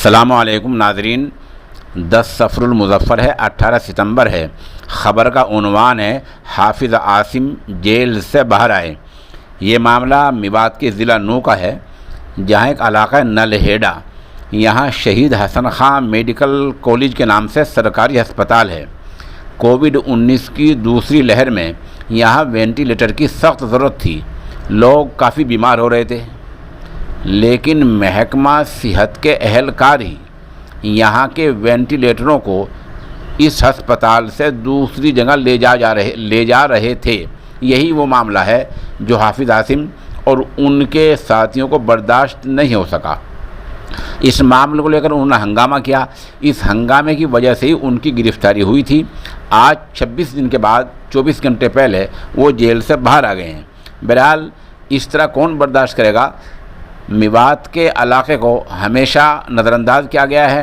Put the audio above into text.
अस्सलामुअलैकुम नाज़रीन, 10 सफ़रुल मुज़फ़्फ़र है, 18 सितंबर है। ख़बर का उन्वान है हाफिज़ आसिम जेल से बाहर आए। ये मामला मेवात के ज़िला नू का है, जहाँ एक इलाक़ा है नलहेड़ा। यहाँ शहीद हसन खां मेडिकल कॉलेज के नाम से सरकारी अस्पताल है। कोविड-19 की दूसरी लहर में यहाँ वेंटिलेटर की सख्त ज़रूरत थी। लोग काफ़ी बीमार हो रहे थे, लेकिन महकमा सेहत के अहलकार ही यहाँ के वेंटिलेटरों को इस अस्पताल से दूसरी जगह ले जा रहे थे। यही वो मामला है जो हाफिज़ आसिम और उनके साथियों को बर्दाश्त नहीं हो सका। इस मामले को लेकर उन्होंने हंगामा किया। इस हंगामे की वजह से ही उनकी गिरफ्तारी हुई थी। आज 26 दिन के बाद 24 घंटे पहले वो जेल से बाहर आ गए हैं। बहरहाल इस तरह कौन बर्दाश्त करेगा। मेवात के इलाके को हमेशा नज़रअंदाज किया गया है।